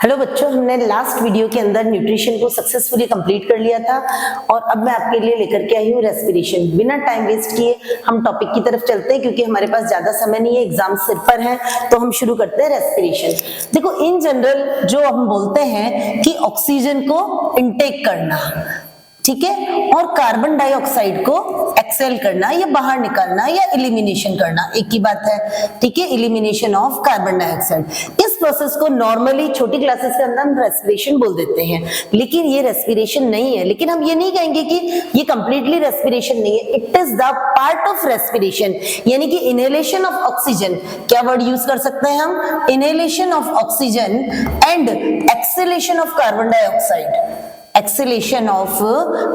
Hello बच्चों, हमने last video के अंदर न्यूट्रिशन को सक्सेसफुली कंप्लीट कर लिया था और अब मैं आपके लिए लेकर के आई हूँ रेस्पिरेशन। बिना टाइम वेस्ट किए हम टॉपिक की तरफ चलते हैं क्योंकि हमारे पास ज्यादा समय नहीं है, एग्जाम सिर पर है, तो हम शुरू करते हैं रेस्पिरेशन। देखो, इन जनरल जो हम बोलते हैं कि ऑक्सीजन को इनटेक करना, ठीक है, और कार्बन डाइऑक्साइड को एक्सेल करना या बाहर निकालना या एलिमिनेशन करना, एक ही बात है, ठीक है, एलिमिनेशन ऑफ कार्बन डाइऑक्साइड। इस प्रोसेस को नॉर्मली छोटी क्लासेस के अंदर हम रेस्पिरेशन बोल देते हैं, लेकिन ये रेस्पिरेशन नहीं है। लेकिन हम ये नहीं कहेंगे कि ये कंप्लीटली रेस्पिरेशन नहीं है, it is the part of respiration, यानी कि इनहेलेशन ऑफ ऑक्सीजन। क्या वर्ड यूज कर सकते हैं हम? Inhalation of oxygen and exhalation of carbon dioxide, acceleration of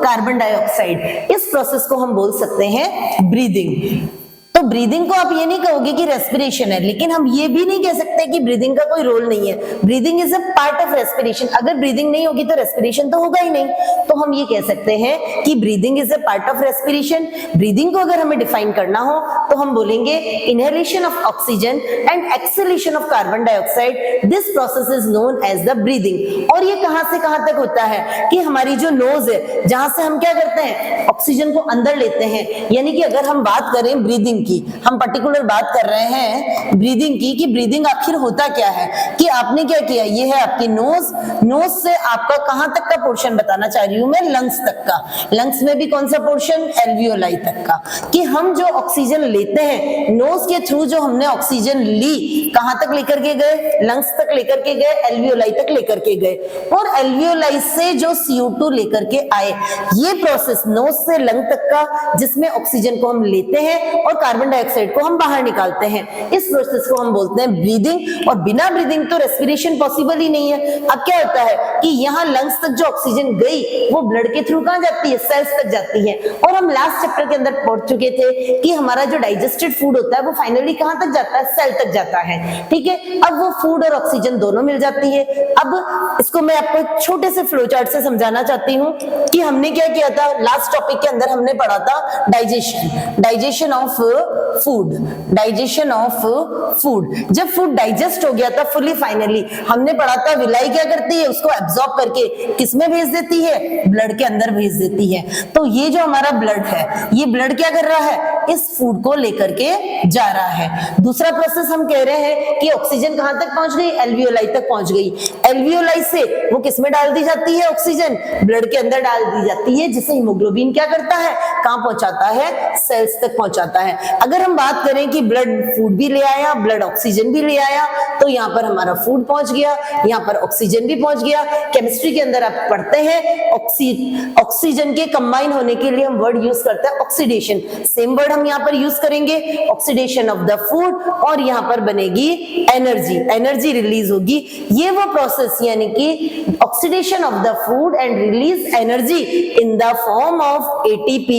carbon dioxide. इस प्रोसेस को हम बोल सकते हैं ब्रीदिंग। तो ब्रीदिंग को आप ये नहीं कहोगे कि रेस्पिरेशन है, लेकिन हम ये भी नहीं कह सकते कि ब्रीदिंग का कोई रोल नहीं है। Breathing is a part of respiration. अगर ब्रीदिंग नहीं होगी तो रेस्पिरेशन तो होगा ही नहीं। तो हम ये कह सकते हैं कि breathing is a part of respiration. Breathing को अगर हमें डिफाइन करना हो तो हम बोलेंगे inhalation of oxygen and exhalation of carbon dioxide, this process is known as the breathing. और ये कहां से कहां तक होता है कि हमारी जो नोज है, जहां से हम क्या करते हैं, ऑक्सीजन को अंदर लेते हैं। यानी कि अगर हम बात करें ब्रीदिंग की, हम पर्टिकुलर बात कर रहे हैं ब्रीदिंग की, कि ब्रीदिंग आखिर होता क्या है, कि आपने क्या किया, ये है आपकी नोज, नोज से आपका कहां तक का पोर्शन बताना चाह रही हूं मैं, लंग्स तक का। लंग्स में भी कौन सा पोर्शन, एल्वियोलाई तक का। कि हम जो ऑक्सीजन लेते हैं नोज के थ्रू, जो हमने ऑक्सीजन ली, कहां तक लेकर के गए, लंग्स तक लेकर के गए, एल्वियोलाई तक लेकर के गए, और एल्वियोलाई से जो CO2 लेकर के आए, ये प्रोसेस नोज से लंग तक का, जिसमें ऑक्सीजन को हम लेते हैं और कार्बन डाइऑक्साइड को हम बाहर निकालते हैं, इस प्रोसेस को हम बोलते हैं ब्रीदिंग। और बिना ब्रीदिंग तो रेस्पिरेशन पॉसिबल ही नहीं है। अब क्या होता है कि यहाँ लंग्स तक जो ऑक्सीजन गई वो ब्लड के थ्रू कहां जाती है, सेल्स तक जाती है। और हम लास्ट चैप्टर के अंदर पढ़ चुके थे कि हमारा जो डाइजेस्टेड फूड होता है वो फाइनली कहां तक जाता है, सेल तक जाता है, ठीक है। अब वो फूड और ऑक्सीजन दोनों मिल जाती है। अब इसको मैं आपको एक छोटे से फ्लो चार्ट से समझाना चाहती हूँ कि हमने क्या किया था। लास्ट टॉपिक के अंदर हमने पढ़ा था digestion of food, digestion of food. जब फूड डाइजेस्ट हो गया था फुली, फाइनली हमने पढ़ा था विलाई क्या करती है, उसको एब्जॉर्ब करके किसमें भेज देती है, ब्लड के अंदर भेज देती है। तो ये जो हमारा ब्लड है, ये ब्लड क्या कर रहा है, इस फूड को लेकर के जा रहा है। दूसरा प्रोसेस हम कह रहे हैं कि ऑक्सीजन कहां तक पहुंच गई, एल्वियोलाई तक पहुंच गई। एल्वियोलाई से वो किसमें डाल दी जाती है, ऑक्सीजन ब्लड के अंदर डाल दी जाती है, जिसे हीमोग्लोबिन क्या करता है, कहां पहुंचाता है, सेल्स तक पहुंचाता है। अगर हम बात करें कि ब्लड फूड भी ले आया, ब्लड ऑक्सीजन भी ले आया, तो यहाँ पर हमारा फूड पहुंच गया, यहाँ पर ऑक्सीजन भी पहुंच गया। केमिस्ट्री के अंदर आप पढ़ते हैं ऑक्सीजन के कंबाइन होने के लिए हम वर्ड यूज करते हैं ऑक्सीडेशन। सेम वर्ड हम यहाँ पर यूज करेंगे, ऑक्सीडेशन ऑफ द फूड, और यहाँ पर बनेगी एनर्जी, एनर्जी रिलीज होगी। ये वो प्रोसेस, यानी कि oxidation of the food and release energy in the form of ATP,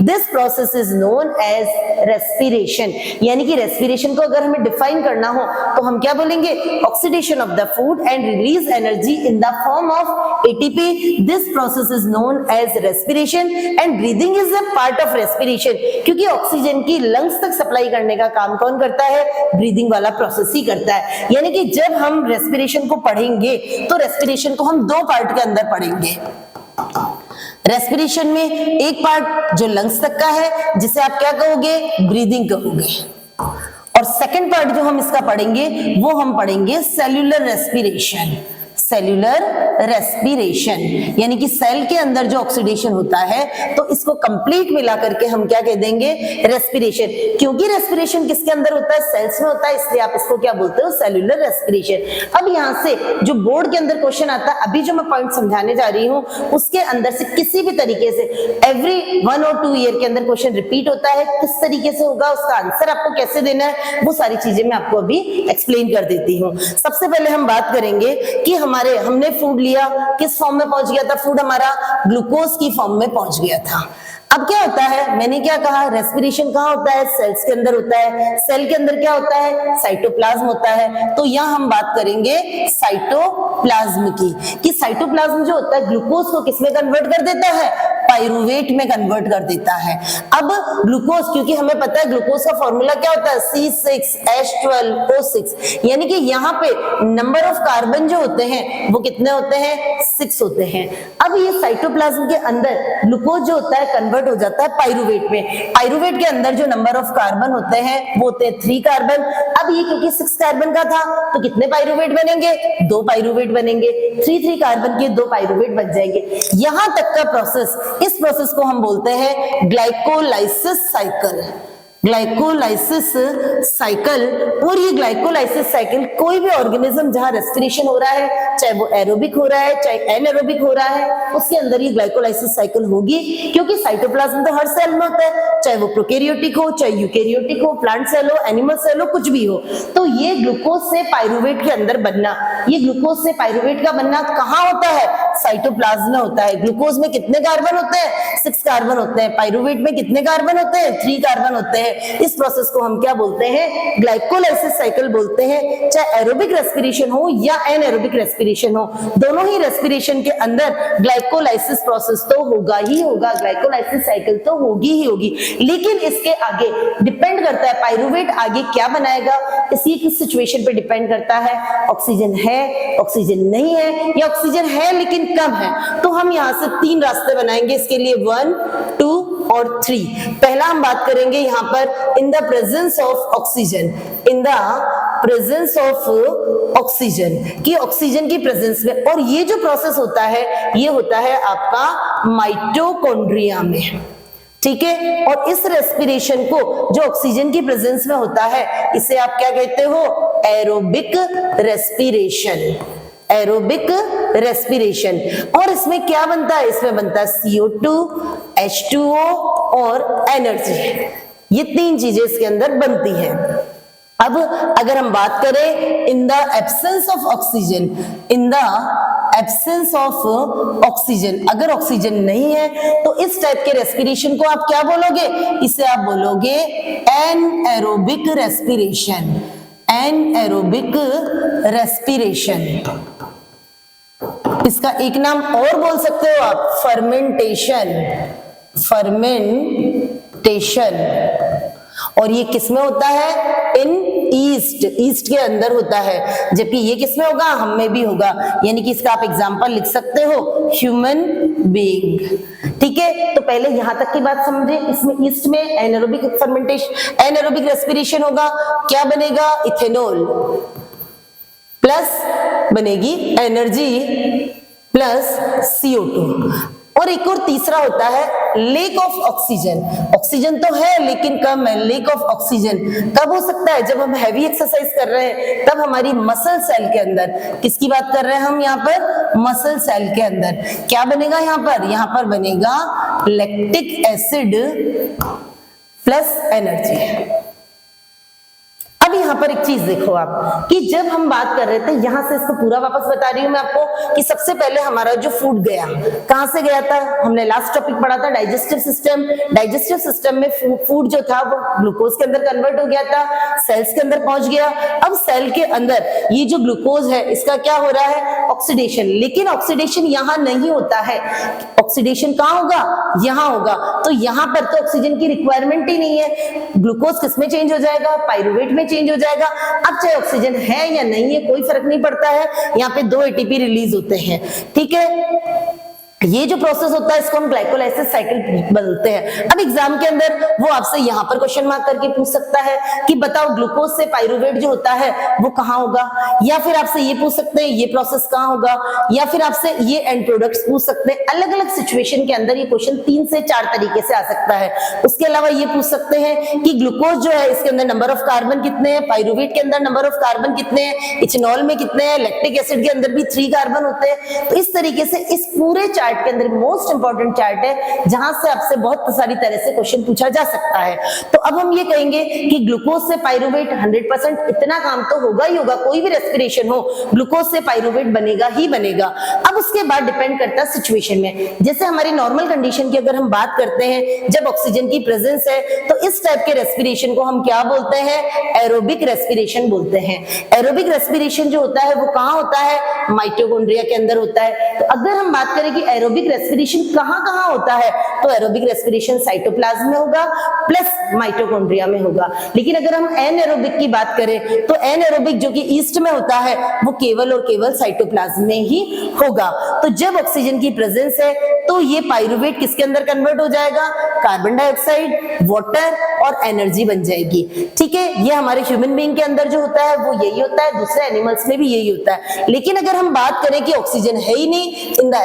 this process is known as respiration. यानी कि रेस्पिरेशन को अगर हमें डिफाइन करना हो तो हम क्या बोलेंगे, oxidation of the food and release energy in the form of ATP, this process is known as respiration. And breathing is a part of respiration, क्योंकि ऑक्सीजन की लंग्स तक सप्लाई करने का काम कौन करता है, ब्रीदिंग वाला प्रोसेस ही करता है। यानी कि जब हम रेस्पिरेशन को पढ़ेंगे तो रेस्पिरेशन को हम दो पार्ट के अंदर पढ़ेंगे। रेस्पिरेशन में एक पार्ट जो लंग्स तक का है, जिसे आप क्या कहोगे, ब्रीदिंग कहोगे, और सेकंड पार्ट जो हम इसका पढ़ेंगे वो हम पढ़ेंगे सेल्यूलर रेस्पिरेशन। सेल्यूलर रेस्पिरेशन यानी कि सेल के अंदर जो ऑक्सीडेशन होता है, तो इसको कंप्लीट मिला करके हम क्या कह देंगे, रेस्पिरेशन। क्योंकि रेस्पिरेशन किसके अंदर होता है, सेल्स में होता है, इसलिए आप इसको क्या बोलते हो, सेल्यूलर रेस्पिरेशन। अब यहाँ से जो बोर्ड के अंदर क्वेश्चन आता है, अभी जो मैं पॉइंट समझाने जा रही हूँ उसके अंदर से किसी भी तरीके से एवरी 1 और 2 ईयर के अंदर क्वेश्चन रिपीट होता है। किस तरीके से होगा, उसका आंसर आपको कैसे देना है, वो सारी चीजें मैं आपको अभी एक्सप्लेन कर देती हूँ। सबसे पहले हम बात करेंगे कि हमने फूड लिया, किस फॉर्म में पहुंच गया था फूड, हमारा ग्लूकोज की फॉर्म में पहुंच गया था। अब क्या होता है, मैंने क्या कहा, रेस्पिरेशन कहाँ होता है, सेल्स के अंदर होता है। सेल के अंदर क्या होता है, साइटोप्लाज्म होता है। तो यहाँ हम बात करेंगे साइटोप्लाज्म की, कि साइटोप्लाज्म जो होता है ग्लूकोज को किसमें कन्वर्ट कर देता है, पाइरुवेट में कन्वर्ट कर देता है। अब ग्लूकोज, क्योंकि हमें पता है ग्लूकोज का फॉर्मूला क्या होता है, C6H12O6, यानी कि यहाँ पे नंबर ऑफ कार्बन जो होते हैं वो कितने होते हैं, 6 होते हैं। अब ये साइटोप्लाज्म के अंदर ग्लूकोज जो होता है कन्वर्ट हो जाता है पाइरुवेट में। पाइरुवेट के अंदर जो नंबर ऑफ कार्बन होते हैं वो होते हैं 3 कार्बन। अब ये क्योंकि 6 कार्बन का था तो कितने पाइरुवेट बनेंगे, 2 पाइरुवेट बनेंगे, 3 कार्बन के 2 पाइरुवेट बन जाएंगे। यहां तक का प्रोसेस, इस प्रोसेस को हम बोलते हैं ग्लाइकोलाइसिस साइकिल। ग्लाइकोलाइसिस साइकिल, और ये ग्लाइकोलाइसिस साइकिल कोई भी ऑर्गेनिज्म जहां रेस्पिरेशन हो रहा है, चाहे वो एरोबिक हो रहा है चाहे एनारोबिक हो रहा है, उसके अंदर ये ग्लाइकोलाइसिस साइकिल होगी, क्योंकि साइटोप्लाज्म तो हर सेल में होता है, चाहे वो प्रोकैरियोटिक हो चाहे यूकैरियोटिक हो, प्लांट सेल हो एनिमल सेल हो, कुछ भी हो। तो ये ग्लूकोज से पाइरुवेट के अंदर बनना, ये ग्लूकोज से पाइरुवेट का बनना कहाँ होता है, साइटोप्लाज्म में होता है। ग्लूकोज में कितने कार्बन होते हैं, 6 कार्बन होते हैं। पाइरुवेट में कितने कार्बन होते हैं, 3 कार्बन होते हैं। इस प्रोसेस को हम क्या बोलते हैं, ग्लाइकोलाइसिस साइकिल बोलते हैं। चाहे एरोबिक रेस्पिरेशन हो या एनारोबिक रेस्पिरेशन हो, दोनों ही रेस्पिरेशन के अंदर ग्लाइकोलाइसिस प्रोसेस तो होगा ही होगा, ग्लाइकोलाइसिस साइकिल तो होगी ही होगी। लेकिन इसके आगे डिपेंड करता है पाइरुवेट आगे क्या बनाएगा, इसी की सिचुएशन पे डिपेंड करता है। ऑक्सीजन है, ऑक्सीजन नहीं है, या ऑक्सीजन है लेकिन कम है, तो हम यहां से 3 रास्ते बनाएंगे इसके लिए, 1, 2 और 3। पहला हम बात करेंगे यहां पर in the presence of oxygen, in the presence of oxygen, कि ऑक्सीजन की प्रेजेंस में। और ये जो प्रोसेस होता है ये होता है आपका माइटोकॉन्ड्रिया में, ठीक है। और इस रेस्पिरेशन को जो ऑक्सीजन की प्रेजेंस में होता है इसे आप क्या कहते हो, एरोबिक रेस्पिरेशन, एरोबिक रेस्पिरेशन। और इसमें क्या बनता है, इसमें बनता है CO2, H2O और एनर्जी, ये 3 चीजें इसके अंदर बनती हैं। अब अगर हम बात करें in the absence of oxygen, in the absence of oxygen, अगर ऑक्सीजन नहीं है तो इस टाइप के रेस्पिरेशन को आप क्या बोलोगे, इसे आप बोलोगे एनएरोबिक रेस्पिरेशन, एनएरोबिक रेस्पिरेशन। इसका एक नाम और बोल सकते हो आप, फर्मेंटेशन, फर्मेंटेशन। और ये किसमें होता है, इन ईस्ट, ईस्ट के अंदर होता है, जबकि ये किसमें होगा, हम में भी होगा। यानी कि इसका आप एग्जांपल लिख सकते हो, ह्यूमन बीइंग, ठीक है। तो पहले यहां तक की बात समझे, इसमें ईस्ट में एनारोबिक फर्मेंटेशन, एनारोबिक रेस्पिरेशन होगा, क्या बनेगा, इथेनॉल प्लस बनेगी एनर्जी प्लस CO2। और एक और तीसरा होता है लेक ऑफ ऑक्सीजन, ऑक्सीजन तो है लेकिन कम है, लेक ऑफ ऑक्सीजन कब हो सकता है, जब हम हैवी एक्सरसाइज कर रहे हैं, तब हमारी मसल सेल के अंदर, किसकी बात कर रहे हैं हम यहाँ पर, मसल सेल के अंदर क्या बनेगा, यहाँ पर बनेगा लैक्टिक एसिड प्लस एनर्जी। अब यहाँ पर एक चीज देखो आप, कि जब हम बात कर रहे थे, यहां से इसको पूरा वापस बता रही हूं मैं आपको, कि सबसे पहले हमारा जो फूड गया कहां से गया था, हमने लास्ट टॉपिक पढ़ा था डाइजेस्टिव सिस्टम। डाइजेस्टिव सिस्टम में फूड जो था वो ग्लूकोज के अंदर कन्वर्ट हो गया था, सेल्स के अंदर पहुंच गया। अब सेल के अंदर ये जो ग्लूकोज है इसका क्या हो रहा है, ऑक्सीडेशन। लेकिन ऑक्सीडेशन यहाँ नहीं होता है, ऑक्सीडेशन कहाँ होगा, यहाँ होगा। तो यहाँ पर तो ऑक्सीजन की रिक्वायरमेंट ही नहीं है, ग्लूकोज किसमें चेंज हो जाएगा, पाइरुवेट में चेंज हो जाएगा। अब चाहे ऑक्सीजन है या नहीं है कोई फर्क नहीं पड़ता है, यहाँ पे 2 ATP रिलीज होते हैं, ठीक है। ये जो प्रोसेस होता है इसको हम ग्लाइकोलाइसिस साइकिल बोलते हैं। अब एग्जाम के अंदर वो आपसे यहाँ पर क्वेश्चन मार्क करके पूछ सकता है कि बताओ ग्लूकोज से पाइरुवेट जो होता है वो कहाँ होगा, या फिर आपसे ये पूछ सकते हैं ये प्रोसेस कहाँ होगा, या फिर आपसे ये एंड प्रोडक्ट्स पूछ सकते हैं। अलग अलग सिचुएशन के अंदर ये क्वेश्चन 3 से 4 तरीके से आ सकता है। उसके अलावा ये पूछ सकते हैं कि ग्लूकोज जो है इसके अंदर नंबर ऑफ कार्बन कितने हैं, पाइरुवेट के अंदर नंबर ऑफ कार्बन कितने हैं, इथेनॉल में कितने हैं, लैक्टिक एसिड के अंदर भी 3 कार्बन होते हैं। तो इस तरीके से इस पूरे चार्ट के अंदर मोस्ट इंपॉर्टेंट चार्ट है जहां से आपसे बहुत सारी तरह से क्वेश्चन पूछा जा सकता है। तो अब हम ये कहेंगे कि ग्लूकोज से पाइरुवेट 100% इतना काम तो होगा ही होगा, कोई भी रेस्पिरेशन हो ग्लूकोज से पाइरुवेट बनेगा ही बनेगा। अब उसके बाद डिपेंड करता है सिचुएशन में, जैसे हमारी नॉर्मल कंडीशन की अगर हम बात करते हैं, जब ऑक्सीजन की प्रेजेंस है तो इस टाइप के रेस्पिरेशन को हम क्या बोलते हैं, एरोबिक रेस्पिरेशन बोलते हैं। एरोबिक रेस्पिरेशन जो होता है वो कहाँ होता है, माइटोकॉन्ड्रिया के अंदर होता है। तो अगर हम बात करें कि एरोबिक रेस्पिरेशन कहाँ कहाँ होता है, तो एरोबिक रेस्पिरेशन साइटोप्लाज्म में होगा प्लस माइटोकॉन्ड्रिया में होगा। लेकिन अगर हम एनएरोबिक की बात करें तो एनएरोबिक जो कि ईस्ट में होता है वो केवल और केवल साइटोप्लाज्म में ही होगा। तो जब ऑक्सीजन की प्रेजेंस है तो ये पाइरुवेट किसके अंदर कन्वर्ट हो जाएगा, कार्बन डाइऑक्साइड, वाटर और एनर्जी बन जाएगी। ठीक है, ये हमारे ह्यूमन बीइंग के अंदर जो होता है वो यही होता है, दूसरे एनिमल्स में भी यही होता है। लेकिन अगर हम बात करें कि ऑक्सीजन है ही नहीं, in the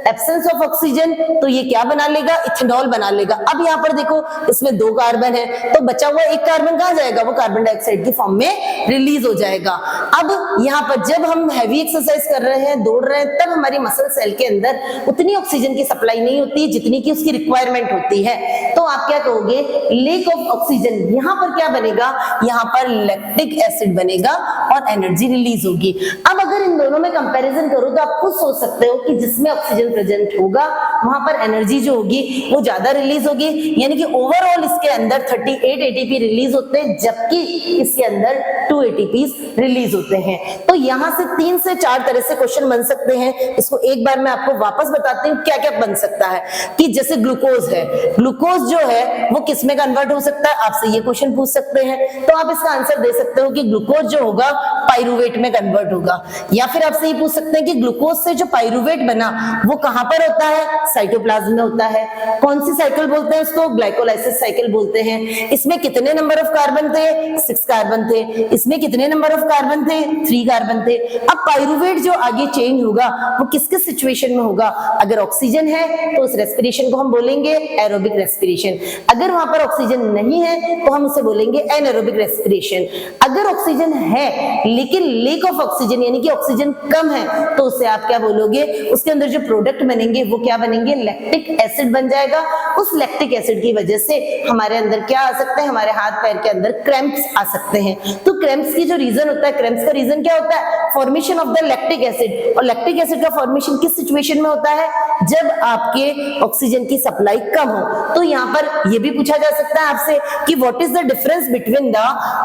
absence of oxygen, तो ये क्या बना लेगा, इथेनॉल बना लेगा। अब यहाँ पर देखो इसमें 2 कार्बन है तो बचा हुआ 1 कार्बन कहाँ जाएगा, वो कार्बन डाइऑक्साइड की फॉर्म में रिलीज हो जाएगा। अब यहाँ पर जब हम हैवी एक्सरसाइज कर रहे हैं, दौड़ रहे हैं, तब हमारी मसल सेल के अंदर उतनी ऑक्सीजन की सप्लाई नहीं होती है जितनी की उसकी रिक्वायरमेंट होती है। तो आप क्या कहोगे, लेक ऑफ ऑक्सीजन। यहाँ पर क्या बनेगा, यहाँ पर लैक्टिक एसिड बनेगा और एनर्जी रिलीज होगी। अब अगर इन दोनों में कंपैरिजन करो तो आप खुद सोच सकते हो कि जिसमें ऑक्सीजन प्रेजेंट होगा वहां पर एनर्जी जो होगी वो ज्यादा रिलीज होगी, यानी कि ओवरऑल इसके अंदर 38 एटीपी रिलीज होते हैं जबकि इसके अंदर 2 एटीपीज रिलीज होते हैं। तो यहां से 3 से 4 तरह से क्वेश्चन बन सकते हैं। इसको एक बार मैं आपको वापस बताती हूँ क्या क्या बन सकता है। कि जैसे ग्लूकोज है, ग्लूकोज जो है वो किस में कन्वर्ट हो सकता है, आपसे ये क्वेश्चन पूछ सकते हैं। तो आप इसका आंसर दे सकते हो कि ग्लूकोज जो होगा पाइरुवेट में कन्वर्ट होगा। या फिर आपसे ये पूछ सकते हैं कि ग्लूकोज से जो पाइरुवेट बना वो कहां पर होता है, साइटोप्लाज्म में होता है। कौन सी साइकिल बोलते हैं इसको, ग्लाइकोलाइसिस साइकिल बोलते हैं। इसमें कितने नंबर ऑफ कार्बन थे, 6 कार्बन थे। इसमें कितने नंबर ऑफ कार्बन थे, 3 कार्बन थे। अब पाइरुवेट जो आगे चेंज होगा वो किस किस सिचुएशन में होगा, अगर ऑक्सीजन है तो उस रेस्पिरेशन को हम बोलेंगे एरोबिक रेस्पिरेशन। अगर वहां पर ऑक्सीजन नहीं है तो हम उसे बोलेंगे एनएरोबिक रेस्पिरेशन। अगर ऑक्सीजन है लेकिन लेक ऑफ ऑक्सीजन यानी कि ऑक्सीजन कम है तो उसे आप क्या बोलोगे, उसके अंदर जो प्रोडक्ट बनेंगे वो क्या बनेंगे, लैक्टिक एसिड बन जाएगा। उस लैक्टिक एसिड की वजह से हमारे अंदर क्या आ सकते हैं, हमारे हाथ पैर के अंदर क्रैम्प्स आ सकते हैं। तो क्रैम्प्स की जो रीजन होता है, क्रैम्प्स का रीजन क्या होता है, formation of the lactic acid. और लैक्टिक एसिड का फॉर्मेशन किस सिचुएशन में होता है, जब आपके ऑक्सीजन की सप्लाई कम हो। तो यहाँ पर यह भी पूछा जा सकता है आपसे कि what is the difference between the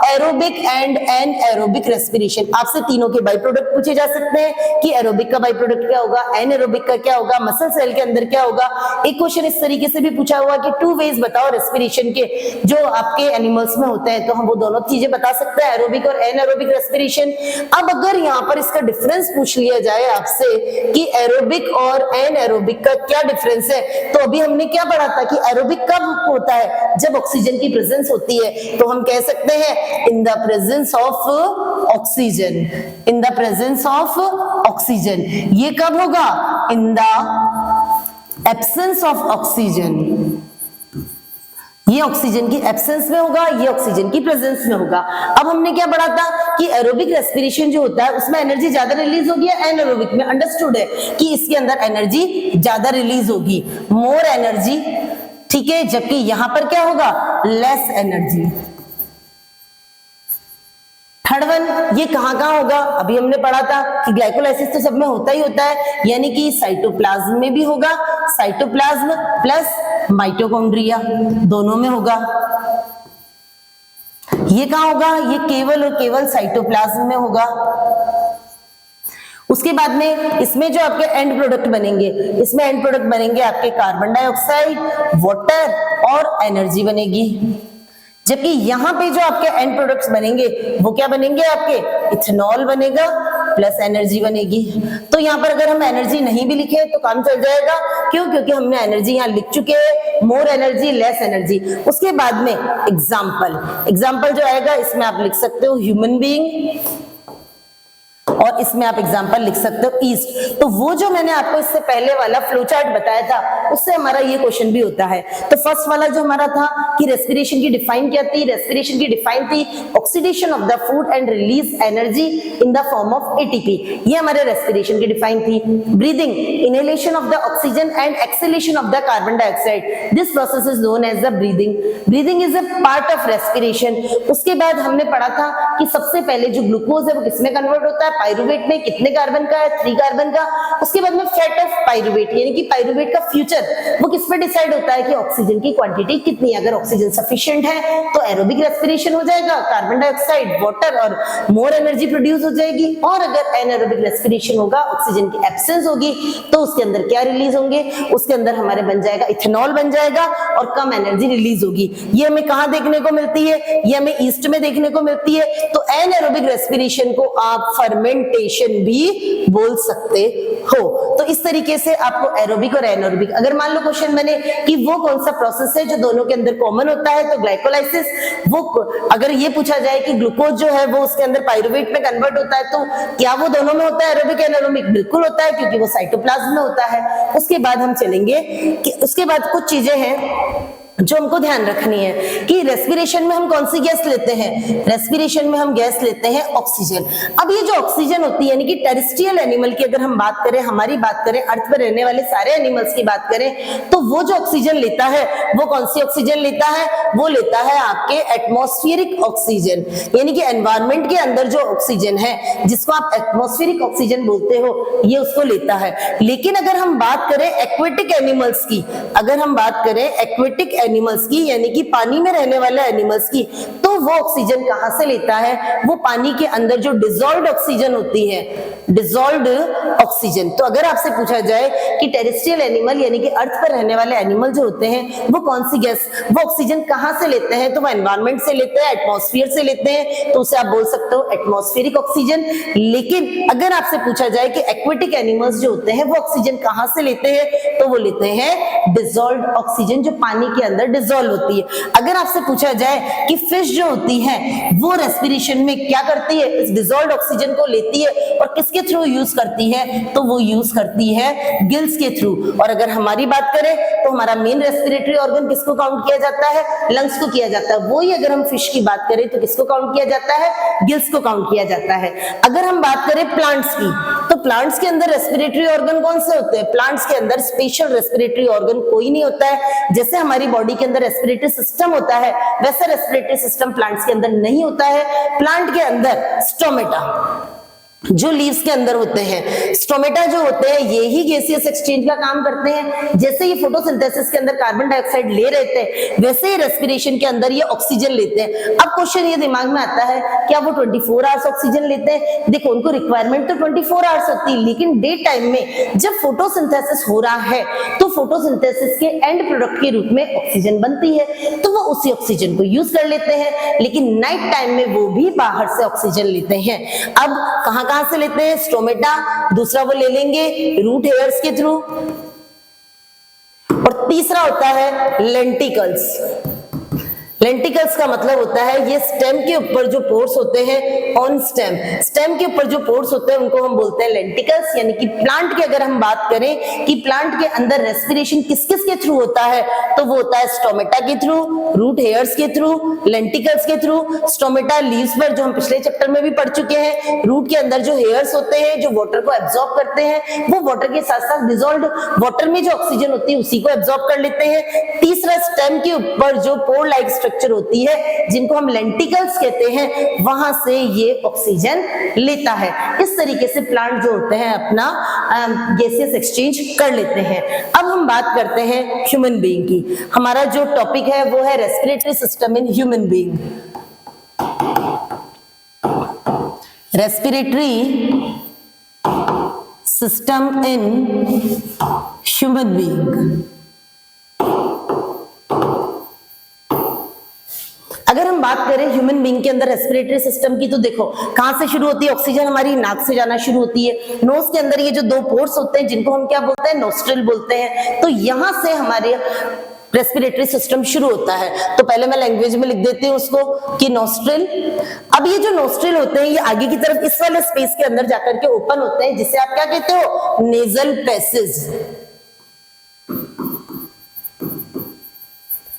aerobic and anaerobic respiration. आपसे तीनों के बाई प्रोडक्ट पूछे जा सकते हैं कि एरोबिक का बाई प्रोडक्ट क्या होगा, एनएरोबिक का क्या होगा, मसल सेल के अंदर क्या होगा। एक क्वेश्चन इस तरीके से भी पूछा हुआ कि 2 वेज बताओ रेस्पिरेशन के जो आपके एनिमल्स में होते हैं, तो हम वो दोनों चीजें बता सकते हैं, एरोबिक और एनएरोबिक रेस्पिरेशन। अब अगर यहाँ पर इसका डिफरेंस पूछ लिया जाए आपसे कि एरोबिक और एनएरोबिक का क्या डिफरेंस है, तो अभी हमने क्या पढ़ा था कि एरोबिक कब होता है, जब ऑक्सीजन की प्रेजेंस होती है। तो हम कह सकते हैं in the presence of oxygen, in the presence of oxygen. ये कब होगा, in the absence of oxygen. ये ऑक्सीजन की एब्सेंस में होगा, ये ऑक्सीजन की प्रेजेंस में होगा। अब हमने क्या पढ़ा था कि एरोबिक रेस्पिरेशन जो होता है उसमें एनर्जी ज्यादा रिलीज होगी, एनएरोबिक में अंडरस्टूड है कि इसके अंदर एनर्जी ज्यादा रिलीज होगी, मोर एनर्जी। ठीक है, जबकि यहां पर क्या होगा, लेस एनर्जी। थर्ड वन, ये कहाँ होगा, अभी हमने पढ़ा था कि ग्लाइकोलाइसिस तो सब में होता ही होता है, यानी कि साइटोप्लाज्म में भी होगा, साइटोप्लाज्म प्लस माइटोकॉन्ड्रिया दोनों में होगा। ये कहाँ होगा, ये केवल और केवल साइटोप्लाज्म में होगा। उसके बाद में इसमें जो आपके एंड प्रोडक्ट बनेंगे, इसमें एंड प्रोडक्ट बनेंगे आपके कार्बन डाइऑक्साइड, वाटर और एनर्जी बनेगी। जबकि यहाँ पे जो आपके एंड प्रोडक्ट्स बनेंगे वो क्या बनेंगे, आपके इथेनॉल बनेगा प्लस एनर्जी बनेगी। तो यहाँ पर अगर हम एनर्जी नहीं भी लिखे तो काम चल जाएगा, क्यों, क्योंकि हमने एनर्जी यहाँ लिख चुके हैं, मोर एनर्जी लेस एनर्जी। उसके बाद में एग्जाम्पल जो आएगा इसमें आप लिख सकते हो ह्यूमन बीइंग, और इसमें आप एग्जांपल लिख सकते हो ईस्ट। तो वो जो मैंने आपको इससे पहले वाला फ्लो चार्ट बताया था उससे हमारा ये क्वेश्चन भी होता है। तो फर्स्ट वाला जो हमारा था कि रेस्पिरेशन की डिफाइन क्या थी, रेस्पिरेशन की डिफाइन थी oxidation of the food and release energy in the form of ATP. ये हमारे रेस्पिरेशन की डिफाइन थी। Breathing, inhalation of the oxygen and exhalation of the carbon dioxide, this process is known as the breathing. Breathing is a part of respiration. उसके बाद हमने पढ़ा था कि सबसे पहले जो ग्लूकोज है वो किसमें कन्वर्ट होता है, पाइरुवेट में कितने कार्बन का है, 3 कार्बन का। उसके बाद में फैट ऑफ पाइरुवेट, यानी कि पाइरुवेट का फ्यूचर वो किस पे डिसाइड होता है कि ऑक्सीजन की क्वांटिटी कितनी है। अगर ऑक्सीजन सफिशिएंट है तो एरोबिक रेस्पिरेशन हो जाएगा, कार्बन डाइऑक्साइड, वाटर और मोर एनर्जी प्रोड्यूस हो जाएगी। और अगर एनारोबिक रेस्पिरेशन होगा, ऑक्सीजन की एब्सेंस होगी, तो उसके अंदर क्या रिलीज होंगे, उसके अंदर हमारे बन जाएगा इथेनॉल बन जाएगा और कम एनर्जी रिलीज होगी। ये हमें कहां देखने को मिलती है, ये हमें ईस्ट में देखने को मिलती है। तो एनारोबिक रेस्पिरेशन को आप फर्मेंटेशन भी बोल सकते हो। तो इस तरीके से आपको एरोबिक और एनारोबिक, अगर मान लो क्वेश्चन बने कि वो कौन सा प्रोसेस है जो दोनों के अंदर कॉमन होता है, तो ग्लाइकोलाइसिस। वो अगर ये पूछा जाए कि ग्लूकोज जो है वो उसके अंदर पाइरुवेट में कन्वर्ट होता है, तो क्या वो दोनों में होता है, एरोबिक एनारोबिक? बिल्कुल होता है, क्योंकि वो साइटोप्लाज्म में होता है। उसके बाद हम चलेंगे कि उसके बाद कुछ चीजें हैं जो हमको ध्यान रखनी है कि रेस्पिरेशन में हम कौन सी गैस लेते हैं। रेस्पिरेशन में हम गैस लेते हैं ऑक्सीजन। अब ये जो ऑक्सीजन होती है, यानी कि टेरेस्ट्रियल एनिमल की अगर हम बात करें, हमारी बात करें, अर्थ पर रहने वाले सारे एनिमल्स की बात करें, तो वो जो ऑक्सीजन लेता है वो कौन सी ऑक्सीजन लेता है, वो लेता है आपके एटमॉस्फेरिक ऑक्सीजन, यानी कि एनवायरमेंट के अंदर जो ऑक्सीजन है जिसको आप एटमॉस्फेरिक ऑक्सीजन बोलते हो, ये उसको लेता है। लेकिन अगर हम बात करें एक्वेटिक एनिमल्स की, अगर हम बात करें एक्वेटिक एनिमल्स की, यानी कि पानी में रहने वाले एनिमल्स की, तो वो ऑक्सीजन कहां से लेता है, वो पानी के अंदर जो डिसॉल्व्ड ऑक्सीजन होती है, डिसॉल्व्ड ऑक्सीजन। तो अगर आपसे पूछा जाए कि टेरेस्ट्रियल एनिमल यानी कि अर्थ पर रहने वाले एनिमल जो होते हैं वो कौन सी गैस, वो ऑक्सीजन कहां से लेते हैं, तो वो एनवायरमेंट से लेते हैं, एटमॉस्फेयर से लेते हैं, तो उसे आप बोल सकते हो एटमॉस्फेरिक ऑक्सीजन। लेकिन अगर आपसे पूछा जाए कि एक्वेटिक एनिमल्स जो होते हैं वो ऑक्सीजन कहां से लेते हैं, तो वो लेते हैं डिसॉल्व्ड ऑक्सीजन जो पानी के अंदर डिसॉल्व होती है। अगर आपसे पूछा जाए कि फिश जो होती है वो रेस्पिरेशन में क्या करती है, इस डिसॉल्व्ड ऑक्सीजन को लेती है और किसके थ्रू यूज करती है, तो वो यूज करती है गिल्स के थ्रू। और अगर हमारी बात करें तो हमारा मेन रेस्पिरेटरी ऑर्गन किसको काउंट किया जाता है, लंग्स को किया जाता है। वही अगर हम फिश की बात करें तो किसको काउंट किया जाता है, गिल्स को काउंट किया जाता है। अगर हम बात करें प्लांट्स की, तो प्लांट्स के अंदर रेस्पिरेटरी ऑर्गन कौन से होते हैं, प्लांट्स के अंदर स्पेशल रेस्पिरेटरी ऑर्गन कोई नहीं होता है। जैसे हमारी बॉडी के अंदर रेस्पिरेटरी सिस्टम होता है, वैसा रेस्पिरेटरी सिस्टम प्लांट्स के अंदर नहीं होता है। प्लांट के अंदर स्टोमेटा जो लीव्स के अंदर होते हैं, स्टोमेटा जो होते हैं ये ही गैसियस एक्सचेंज का काम करते हैं। जैसे ये फोटोसिंथेसिस के अंदर कार्बन डाइऑक्साइड ले रहे थे, वैसे ही रेस्पिरेशन के अंदर ये ऑक्सीजन लेते हैं। अब क्वेश्चन ये दिमाग में आता है, क्या वो 24 आवर्स ऑक्सीजन लेते हैं? देखो उनको रिक्वायरमेंट तो 24 आवर्स होती है, लेकिन डे टाइम में जब फोटोसिंथेसिस हो रहा है तो फोटोसिंथेसिस के एंड प्रोडक्ट के रूप में ऑक्सीजन बनती है, तो वो उसी ऑक्सीजन को यूज कर लेते हैं। लेकिन नाइट टाइम में वो भी बाहर से ऑक्सीजन लेते हैं। अब कहां से लेते हैं, स्टोमेटा, दूसरा वो ले लेंगे रूट हेयर्स के थ्रू, और तीसरा होता है लेंटिकल्स। लेंटिकल्स का मतलब होता है ये स्टेम के ऊपर जो पोर्स होते हैं, ऑन स्टेम, स्टेम के ऊपर जो पोर्स होते हैं उनको हम बोलते हैं लेंटिकल्स। यानी कि प्लांट की अगर हम बात करें कि प्लांट के अंदर रेस्पिरेशन किस किस के थ्रू होता है, तो वो होता है स्टोमेटा के थ्रू, रूट हेयर्स के थ्रू, लेंटिकल्स के थ्रू। स्टोमेटा लीव्स पर, जो हम पिछले चैप्टर में भी पढ़ चुके हैं। रूट के अंदर जो हेयर्स होते हैं जो वाटर को एब्जॉर्ब करते हैं, वो वाटर के साथ साथ डिसॉल्व्ड वाटर में जो ऑक्सीजन होती है उसी को एब्जॉर्ब कर लेते हैं। तीसरा स्टेम के ऊपर जो पोर लाइक स्ट्रक्चर होती है जिनको हम लेंटिकल्स कहते हैं, वहां से ये ऑक्सीजन लेता है। इस तरीके से प्लांट जो होते हैं अपना गैसियस एक्सचेंज कर लेते हैं। अब हम बात करते हैं ह्यूमन बीइंग की। हमारा जो टॉपिक है वो है respiratory system in human being. Respiratory system in human being. अगर हम बात करें ह्यूमन बीइंग के अंदर रेस्पिरेटरी सिस्टम की, तो देखो कहां से शुरू होती है, ऑक्सीजन हमारी नाक से जाना शुरू होती है। नोज के अंदर ये जो 2 पोर्स होते हैं जिनको हम क्या बोलते हैं, नोस्ट्रिल बोलते हैं। तो यहां से हमारे रेस्पिरेटरी सिस्टम शुरू होता है। तो पहले मैं लैंग्वेज में लिख देती हूँ उसको कि नोस्ट्रिल। अब ये जो नोस्ट्रिल होते हैं ये आगे की तरफ इस वाले स्पेस के अंदर जाकर के ओपन होते हैं, जिसे आप क्या कहते हो, नेजल पैसेज।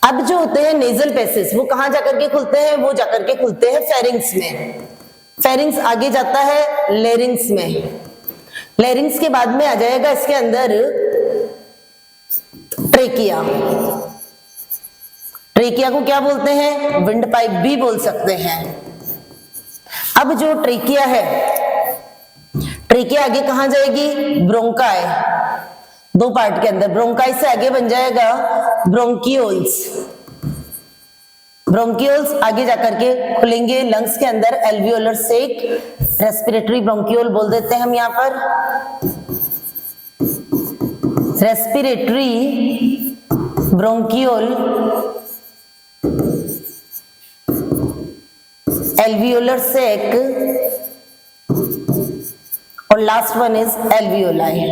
अब जो होते हैं नेजल पैसेज वो कहां जाकर के खुलते हैं, वो जाकर के खुलते हैं फेरिंग्स में। फेरिंग्स आगे जाता है लेरिंग्स में। लेरिंग्स के बाद में आ जाएगा इसके अंदर ट्रेकिया। ट्रेकिया को क्या बोलते हैं, विंड पाइप भी बोल सकते हैं। अब जो ट्रेकिया है ट्रेकिया आगे कहां जाएगी, ब्रोंकाई, दो पार्ट के अंदर, ब्रोंकाई से आगे बन जाएगा ब्रोंकियोल्स, ब्रोंकियोल्स आगे जाकर के खुलेंगे लंग्स के अंदर, एल्वियोलर सेक, रेस्पिरेटरी ब्रोंकियोल बोल देते हैं हम यहाँ पर, रेस्पिरेटरी ब्रोंकियोल, एल्वियोलर सेक, और लास्ट वन इज एल्वियोलाई।